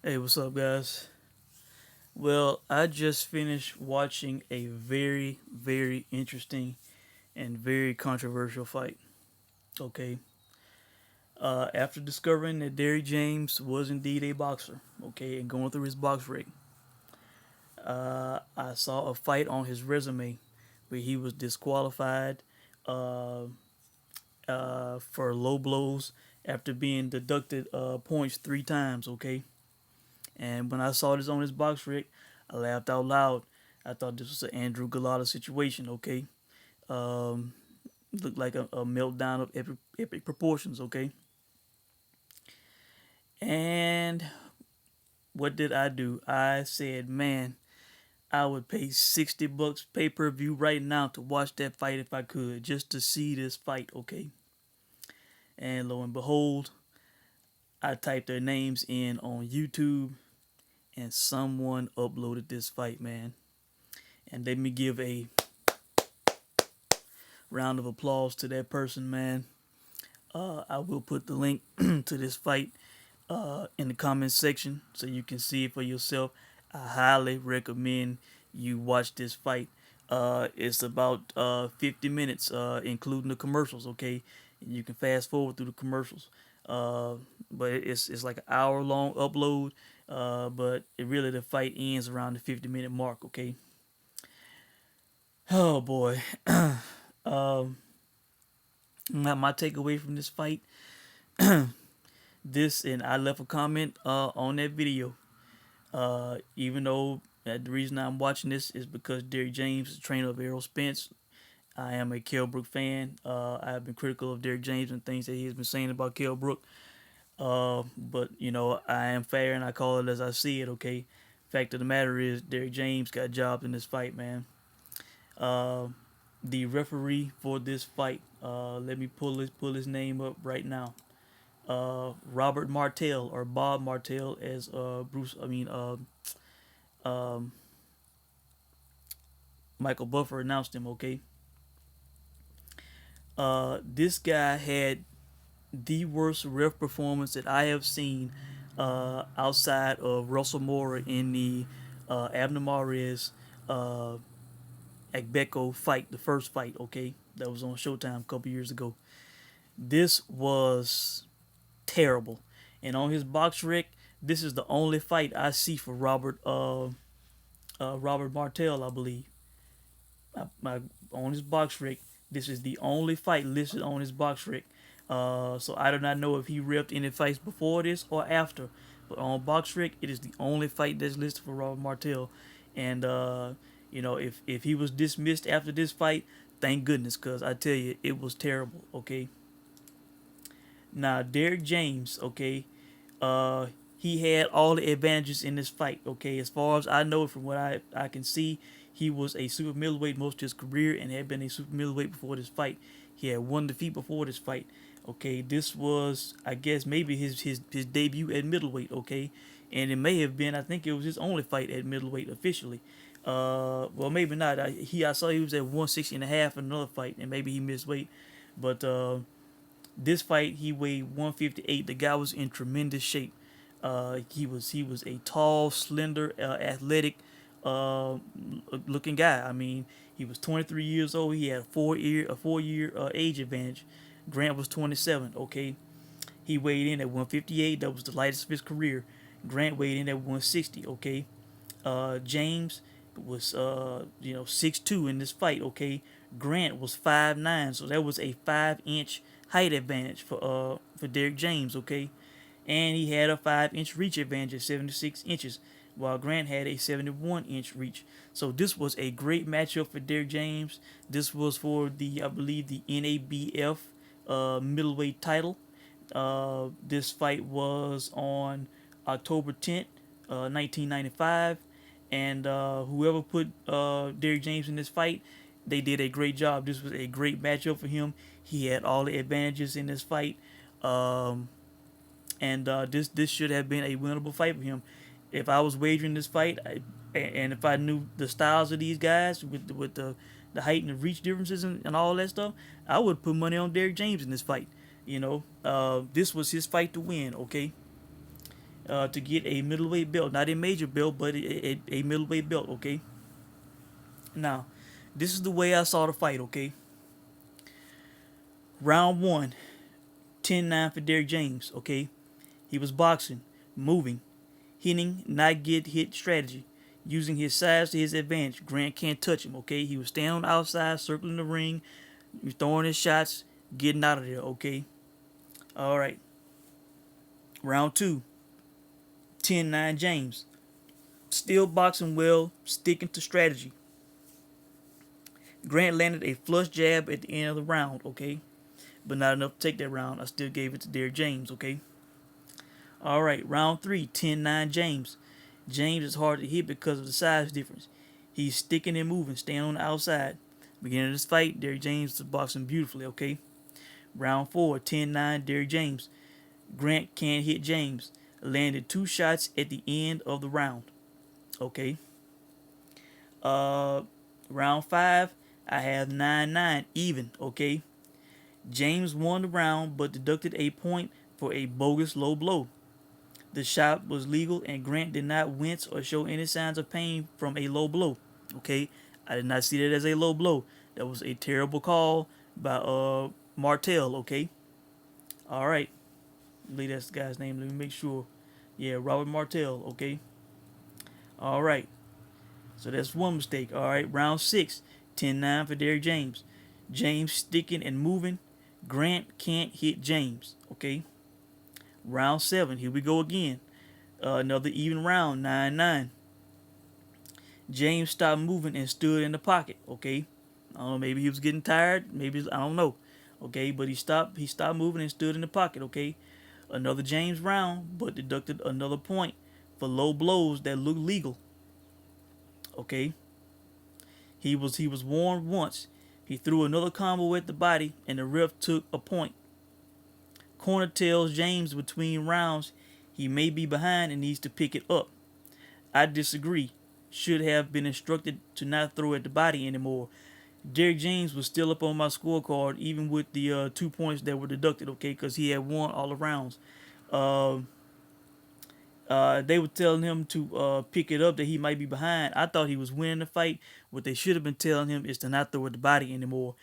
Hey, what's up, guys? Well, I just finished watching a very, very interesting and very controversial fight. Okay. After discovering that Derrick James was indeed a boxer, okay, and going through his box rig, I saw a fight on his resume where he was disqualified uh, for low blows after being deducted points 3 times, okay? And when I saw this on his box rig, I laughed out loud. I thought this was an Andrew Galata situation, okay? Um, Looked like a meltdown of epic proportions, okay? And what did I do? I said, man, I would pay $60 pay per view right now to watch that fight if I could, just to see this fight, okay? And lo and behold, I typed their names in on YouTube and someone uploaded this fight, man. And let me give a round of applause to that person, man. I will put the link to this fight in the comments section so you can see it for yourself. I highly recommend you watch this fight. It's about 50 minutes, including the commercials. Okay, you can fast forward through the commercials, but it's like an hour long upload. But it really the fight ends around the 50-minute mark. Okay. Oh boy. um, my takeaway from this fight. This and I left a comment on that video. Even though the reason I'm watching this is because Derrick James is the trainer of Errol Spence. I am a Kell Brook fan. I have been critical of Derrick James and things that he has been saying about Kell Brook. But I am fair and I call it as I see it. Okay. Fact of the matter is, Derrick James got jobs in this fight, man. Uh, the referee for this fight. Let me pull his name up right now. Robert Martell or Bob Martell as Bruce. I mean, um, Michael Buffer announced him. Okay, this guy had the worst ref performance that I have seen outside of Russell Mora in the Abner Mares uh, Agbeko fight, the first fight. Okay, that was on Showtime a couple years ago. This was terrible, and on his box rec, this is the only fight I see for Robert Martell, I believe. On his box rec, this is the only fight listed on his box rec. So I do not know if he repped any fights before this or after, but on box rec, it is the only fight that's listed for Robert Martell. And if he was dismissed after this fight, thank goodness, cause I tell you, it was terrible. Okay. Now Derrick James, okay, he had all the advantages in this fight. Okay, as far as I know, from what I can see, he was a super middleweight most of his career and had been a super middleweight before this fight. He had one defeat before this fight. Okay, this was, I guess, maybe his debut at middleweight. Okay, and it may have been, I think it was his only fight at middleweight officially. Well, maybe not. I saw he was at 160 and a half in another fight, and maybe he missed weight, but this fight he weighed 158. The guy was in tremendous shape. He was a tall, slender, athletic looking guy. I mean, he was 23 years old. He had a 4-year age advantage. Grant was 27. Okay, he weighed in at 158. That was the lightest of his career. Grant weighed in at 160. Okay, James was 6'2" in this fight. Okay, Grant was 5'9", so that was a 5-inch height advantage for Derrick James. Okay, and he had a 5-inch reach advantage at 76 inches, while Grant had a 71-inch reach. So this was a great matchup for Derrick James. This was for I believe, the NABF middleweight title. This fight was on October 10th, 1995, and whoever put Derrick James in this fight, they did a great job. This was a great matchup for him. He had all the advantages in this fight, and this should have been a winnable fight for him. If I was wagering this fight, and if I knew the styles of these guys with the height and the reach differences and all that stuff, I would put money on Derrick James in this fight. This was his fight to win. Okay, to get a middleweight belt, not a major belt, but a middleweight belt. Okay. Now, this is the way I saw the fight. Okay. Round one, 10-9 for Derrick James. Okay. He was boxing, moving, hitting, not get hit strategy, using his size to his advantage. Grant can't touch him. Okay. He was standing on the outside, circling the ring, throwing his shots, getting out of there. Okay. All right. Round two, 10-9 James. Still boxing well, sticking to strategy. Grant landed a flush jab at the end of the round, okay? But not enough to take that round. I still gave it to Derrick James, okay? All right, round three, 10-9 James. James is hard to hit because of the size difference. He's sticking and moving, staying on the outside. Beginning of this fight, Derrick James is boxing beautifully, okay? Round four, 10-9 Derrick James. Grant can't hit James. Landed 2 shots at the end of the round. Okay. Round 5, I have 9-9 even. Okay. James won the round but deducted a point for a bogus low blow. The shot was legal and Grant did not wince or show any signs of pain from a low blow. Okay. I did not see that as a low blow. That was a terrible call by Martell. Okay. All right. I believe that's the guy's name. Let me make sure. Yeah, Robert Martell. Okay. All right. So that's one mistake. All right. Round 6, 10-9 for Derrick James. James sticking and moving. Grant can't hit James. Okay. Round 7. Here we go again. Another even round. 9-9. James stopped moving and stood in the pocket. Okay. I don't know. Maybe he was getting tired. Maybe I don't know. Okay. But he stopped. He stopped moving and stood in the pocket. Okay. Another James round, but deducted another point for low blows that looked legal. Okay. He was warned once. He threw another combo at the body, and the ref took a point. Corner tells James between rounds he may be behind and needs to pick it up. I disagree. Should have been instructed to not throw at the body anymore. Derrick James was still up on my scorecard, even with the 2 points that were deducted, okay, because he had won all the rounds. They were telling him to pick it up, that he might be behind. I thought he was winning the fight. What they should have been telling him is to not throw at the body anymore.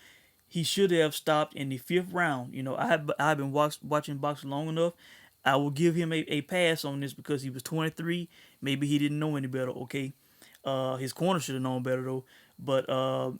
He should have stopped in the 5th round. You know, I've been watching boxing long enough. I will give him a pass on this because he was 23. Maybe he didn't know any better, okay? His corner should have known better, though. But,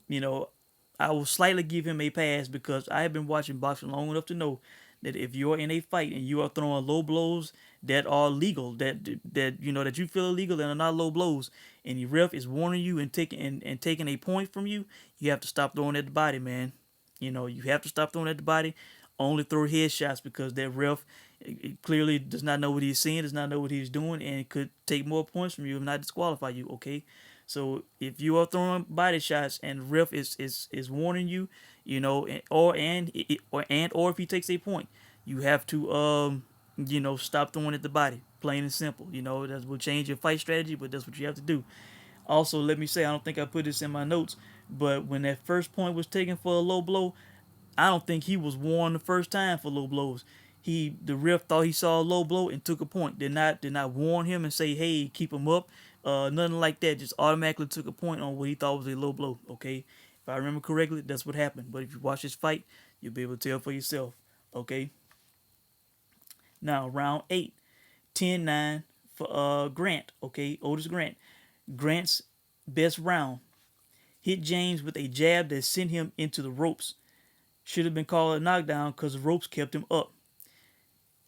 you know, I will slightly give him a pass because I have been watching boxing long enough to know that if you're in a fight and you are throwing low blows that are legal, that you know that you feel illegal and are not low blows, and the ref is warning you and taking a point from you, you have to stop throwing at the body, man. You know, you have to stop throwing at the body. Only throw headshots because that ref clearly does not know what he's seeing, does not know what he's doing, and could take more points from you and not disqualify you. Okay, so if you are throwing body shots and the ref is warning you, you know, or if he takes a point, you have to you know, stop throwing at the body. Plain and simple. You know, that will change your fight strategy, but that's what you have to do. Also, let me say, I don't think I put this in my notes, but when that first point was taken for a low blow, I don't think he was warned the first time for low blows. The ref thought he saw a low blow and took a point. Did not warn him and say, hey, keep him up. Nothing like that. Just automatically took a point on what he thought was a low blow. Okay, if I remember correctly, that's what happened. But if you watch this fight, you'll be able to tell for yourself. Okay. Now round 8, 10-9 for Grant. Okay, Otis Grant. Grant's best round. Hit James with a jab that sent him into the ropes. Should have been called a knockdown because the ropes kept him up.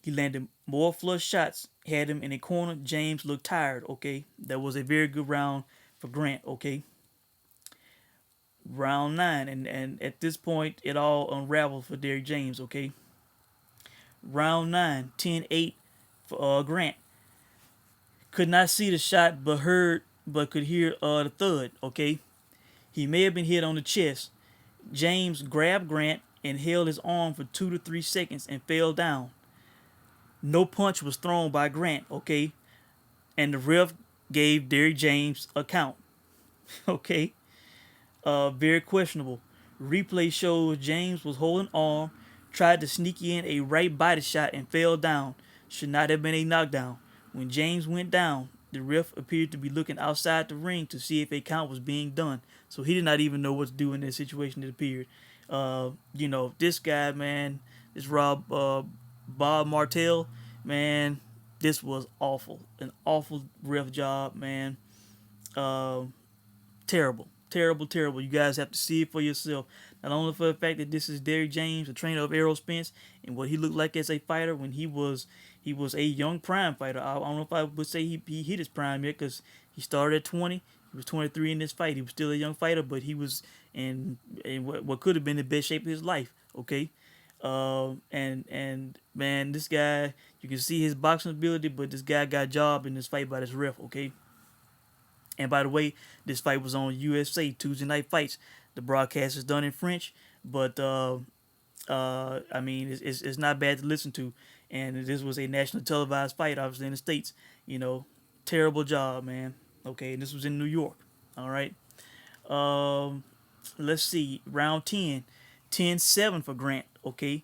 He landed more flush shots, had him in a corner. James looked tired, okay? That was a very good round for Grant, okay? Round 9, and at this point, it all unraveled for Derrick James, okay? Round 9, 10-8 for Grant. Could not see the shot, but could hear the thud, okay? He may have been hit on the chest. James grabbed Grant and held his arm for 2 to 3 seconds and fell down. No punch was thrown by Grant, okay? And the ref gave Derrick James a count, okay? Very questionable. Replay shows James was holding arm, tried to sneak in a right body shot and fell down. Should not have been a knockdown. When James went down, the ref appeared to be looking outside the ring to see if a count was being done. So he did not even know what to do in that situation. It appeared. This guy, man, this Bob Martell, man, this was awful. An awful ref job, man. Uh, Terrible, terrible, terrible. You guys have to see it for yourself. Not only for the fact that this is Derrick James, the trainer of Errol Spence, and what he looked like as a fighter when he was a young prime fighter. I don't know if I would say he hit his prime yet because he started at 20. He was 23 in this fight. He was still a young fighter, but he was in what could have been the best shape of his life. Okay, and man, this guy, you can see his boxing ability, but this guy got jobbed in this fight by this ref. Okay. And by the way, this fight was on USA Tuesday Night Fights. The broadcast is done in French, but I mean, it's not bad to listen to. And this was a national televised fight, obviously in the States. You know, terrible job, man. Okay, and this was in New York. All right. Um, let's see. Round 10, 10-7 for Grant. Okay.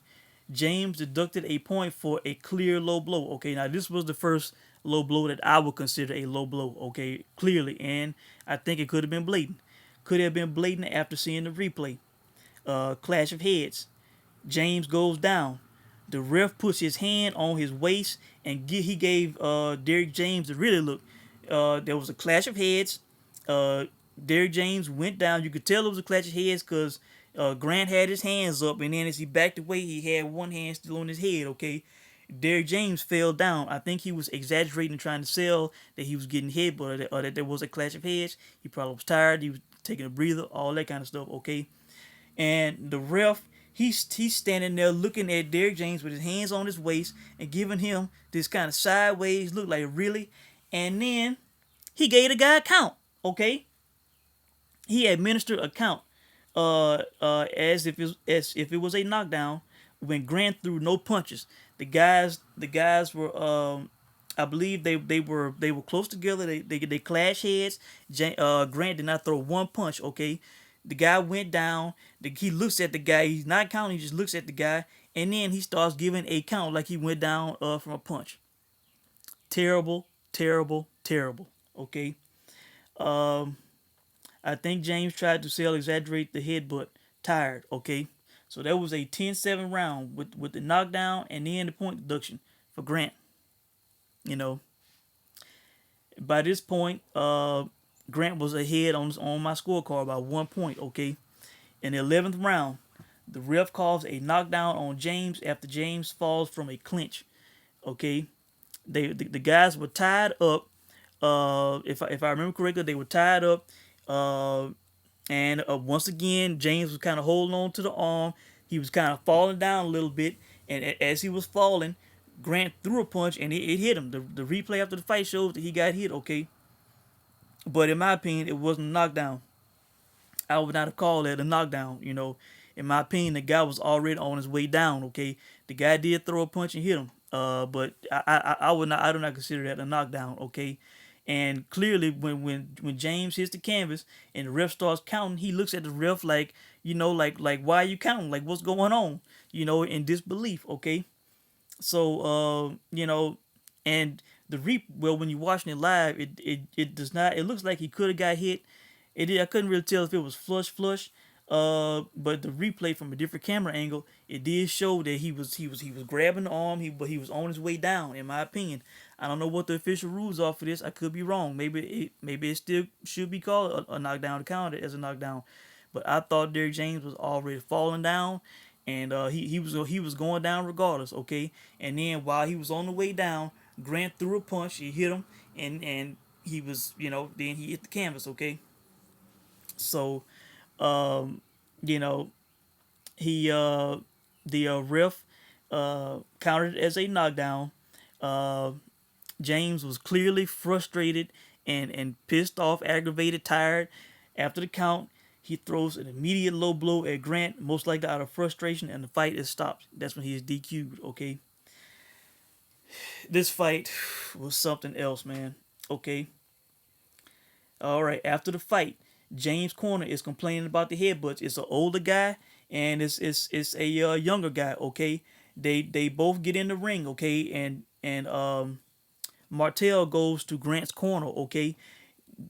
James deducted a point for a clear low blow. Okay, now this was the first low blow that I would consider a low blow. Okay, clearly, and I think it could have been blatant. Could have been blatant after seeing the replay. Clash of heads. James goes down. The ref puts his hand on his waist and he gave Derrick James the really look. There was a clash of heads. Uh, Derrick James went down. You could tell it was a clash of heads because Grant had his hands up, and then as he backed away, he had one hand still on his head. Okay, Derrick James fell down. I think he was exaggerating, trying to sell that he was getting hit, or that there was a clash of heads. He probably was tired. He was taking a breather, all that kind of stuff. Okay, and the ref, he's standing there looking at Derrick James with his hands on his waist and giving him this kind of sideways look, like really, and then he gave the guy a count. Okay, he administered a count, as if it was a knockdown when Grant threw no punches. The guys were I believe they were close together. They clashed heads. Grant did not throw one punch. Okay, the guy went down. He looks at the guy. He's not counting. He just looks at the guy, and then he starts giving a count like he went down from a punch. Terrible, terrible, terrible. Okay. Um, I think James tried to sell exaggerate the headbutt. Tired. Okay. So that was a 10-7 round with the knockdown and then the point deduction for Grant. You know, by this point, Grant was ahead on my scorecard by 1 point. Okay, in the 11th round, the ref calls a knockdown on James after James falls from a clinch. Okay, the guys were tied up. If I remember correctly, they were tied up. Uh, and once again, James was kind of holding on to the arm. He was kind of falling down a little bit, and as he was falling, Grant threw a punch and it hit him. The replay after the fight shows that he got hit. Okay, but in my opinion, it wasn't a knockdown. I would not have called it a knockdown. In my opinion, the guy was already on his way down. Okay, the guy did throw a punch and hit him. But I would not. I do not consider that a knockdown. Okay, and clearly when James hits the canvas and the ref starts counting, he looks at the ref like like why are you counting? Like what's going on? In disbelief. Okay, so and when you're watching it live, it does not. It looks like he could have got hit. I couldn't really tell if it was flush. But the replay from a different camera angle, it did show that he was grabbing the arm. But he was on his way down. In my opinion, I don't know what the official rules are for this. I could be wrong. Maybe it still should be called a knockdown to count it as a knockdown. But I thought Derrick James was already falling down, and he was going down regardless. Okay, and then while he was on the way down, Grant threw a punch. He hit him, and he was then he hit the canvas. Okay, so um, you know he the ref counted it as a knockdown. Uh, James was clearly frustrated and pissed off, aggravated, tired. After the count, he throws an immediate low blow at Grant, most likely out of frustration, and the fight is stopped. That's when he is DQ'd. Okay, this fight was something else, man. Okay, all right. After the fight, James' corner is complaining about the headbutts. It's an older guy and it's a younger guy. Okay, they both get in the ring. Okay, and Martell goes to Grant's corner. Okay,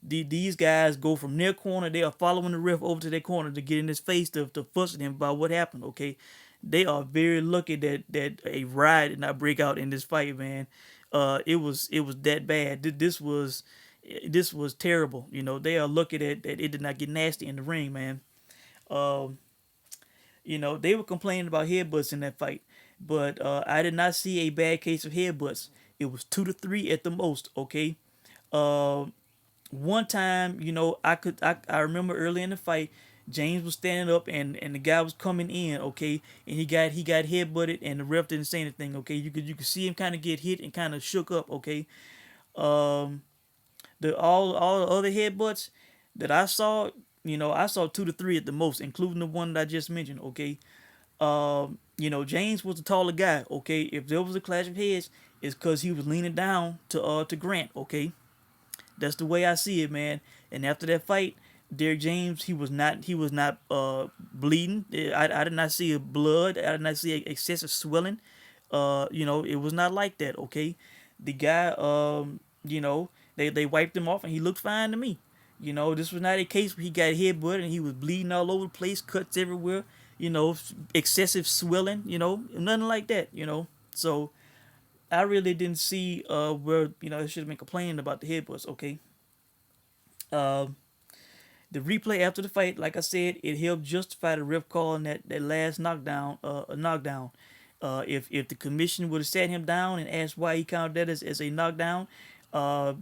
these guys go from their corner. They are following the ref over to their corner to get in his face to fuss at him about what happened. Okay, they are very lucky that a riot did not break out in this fight, man. It was that bad. This was terrible. You know, they are lucky that it did not get nasty in the ring, man. Um, they were complaining about headbutts in that fight, but I did not see a bad case of headbutts. It was 2 to 3 at the most. Okay. Uh, One time, I remember early in the fight, James was standing up and the guy was coming in, okay, and he got headbutted and the ref didn't say anything, okay. You could see him kind of get hit and kind of shook up, okay. Um, the all the other headbutts that I saw, I saw 2 to 3 at the most, including the one that I just mentioned, okay. James was a taller guy, okay. If there was a clash of heads, it's because he was leaning down to Grant, okay. That's the way I see it, man. And after that fight, Derrick James, he was not bleeding. I did not see blood. I did not see excessive swelling. It was not like that. Okay, the guy, they wiped him off and he looked fine to me. This was not a case where he got headbutted and he was bleeding all over the place, cuts everywhere. Excessive swelling. Nothing like that. So I really didn't see where I should have been complaining about the headbutts. Okay. Um, the replay after the fight, like I said, it helped justify the ref calling that last knockdown a knockdown. If the commission would have sat him down and asked why he counted that as a knockdown,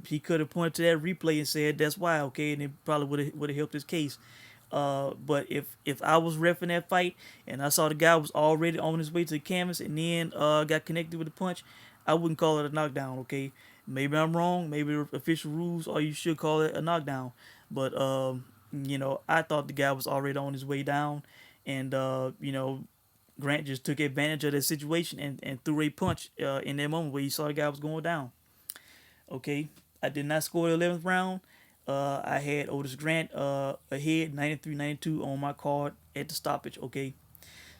he could have pointed to that replay and said that's why. Okay, and it probably would have helped his case. But if I was reffing that fight and I saw the guy was already on his way to the canvas and then got connected with a punch, I wouldn't call it a knockdown. Okay, maybe I'm wrong. Maybe the official rules, or you should call it a knockdown. But I thought the guy was already on his way down, and Grant just took advantage of that situation and threw a punch in that moment where he saw the guy was going down. Okay, I did not score the 11th round. I had Otis Grant ahead 93-92 on my card at the stoppage. Okay,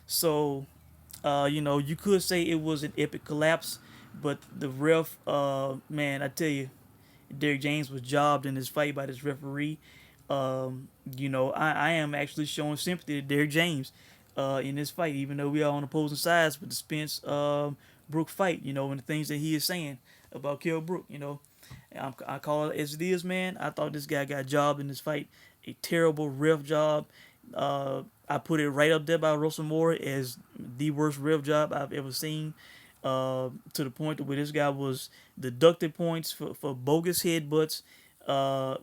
so you could say it was an epic collapse, but the ref, man, I tell you, Derrick James was jobbed in this fight by this referee. I am actually showing sympathy to Derrick James in this fight, even though we are on opposing sides with the Spence Brook fight, and the things that he is saying about Kell Brook. I call it as it is, man. I thought this guy got jobbed in this fight. A terrible ref job. I put it right up there by Russell Moore as the worst ref job I've ever seen. To the point where this guy was deducted points for bogus headbutts. For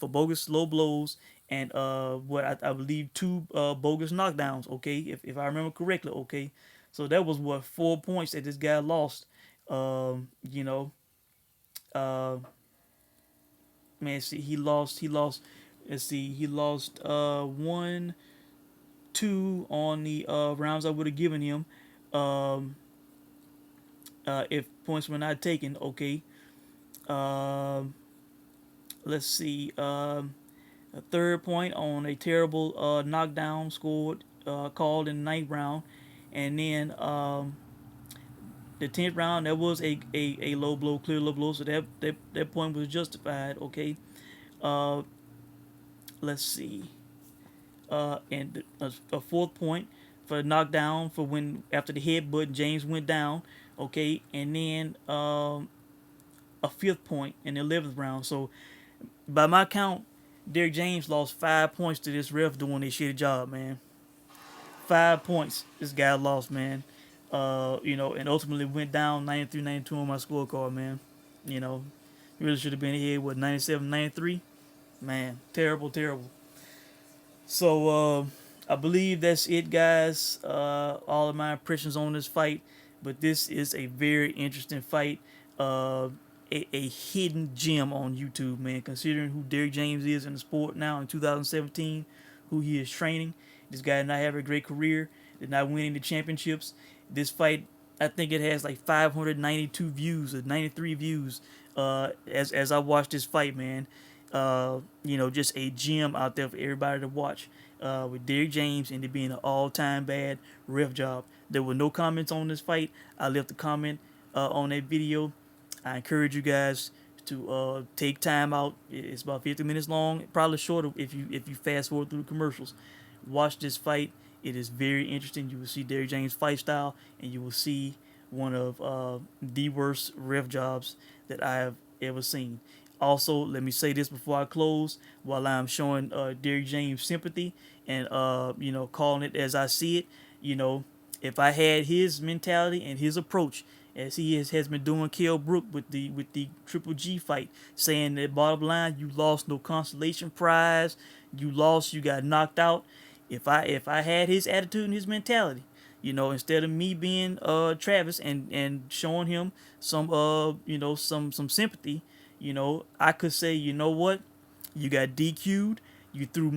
bogus low blows and what I believe 2 bogus knockdowns. Okay, if I remember correctly. Okay, so that was what 4 points that this guy lost. Um, you know, uh, Man, see, he lost. He lost. Let's see, he lost 1, 2 on the rounds I would have given him. Um, if points were not taken. Okay. Um, let's see. A third point on a terrible knockdown scored called in the ninth round, and then the 10th round that was a low blow, clear low blow, so that point was justified. Okay. Uh, let's see. And a fourth point for the knockdown for when after the headbutt James went down. Okay, and then a fifth point in the 11th round. So by my count, Derrick James lost 5 points to this ref doing a shitty job, man. 5 points this guy lost, man. And ultimately went down 93-92 on my scorecard, man. You know, really should have been ahead with 97-93. Man, terrible, terrible. So I believe that's it, guys. All of my impressions on this fight, but this is a very interesting fight. A hidden gem on YouTube, man. Considering who Derrick James is in the sport now in 2017, who he is training. This guy did not have a great career, did not win any championships. This fight, I think it has like 592 views or 93 views. As I watched this fight, man. Just a gem out there for everybody to watch. With Derrick James and it being an all-time bad ref job. There were no comments on this fight. I left a comment on that video. I encourage you guys to take time out. It's about 50 minutes long, probably shorter if you fast forward through the commercials. Watch this fight. It is very interesting. You will see Derrick James' fight style, and you will see one of the worst ref jobs that I have ever seen. Also, let me say this before I close. While I'm showing Derrick James sympathy and calling it as I see it, you know, if I had his mentality and his approach as he has been doing Kell Brook with the Triple G fight, saying that bottom line, you lost no consolation prize, you lost, you got knocked out. If I had his attitude and his mentality, instead of me being Travis and showing him some some sympathy, I could say, you know what, you got DQ'd. You threw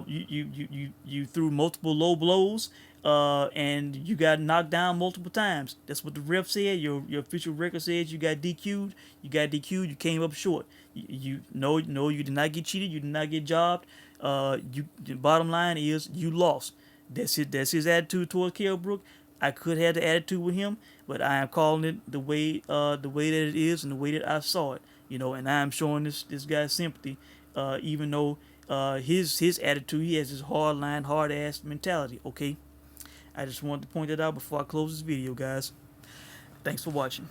you threw multiple low blows, and you got knocked down multiple times. That's what the ref said. Your official record says you got DQ'd. You got DQ'd. You came up short. You no, you did not get cheated. You did not get jobbed. You the bottom line is you lost. That's it. That's his attitude toward Kell Brook. I could have the attitude with him, but I am calling it the way that it is and the way that I saw it. And I am showing this guy sympathy, even though his attitude, he has this hard line, hard ass mentality. Okay, I just wanted to point that out before I close this video, guys. Thanks for watching.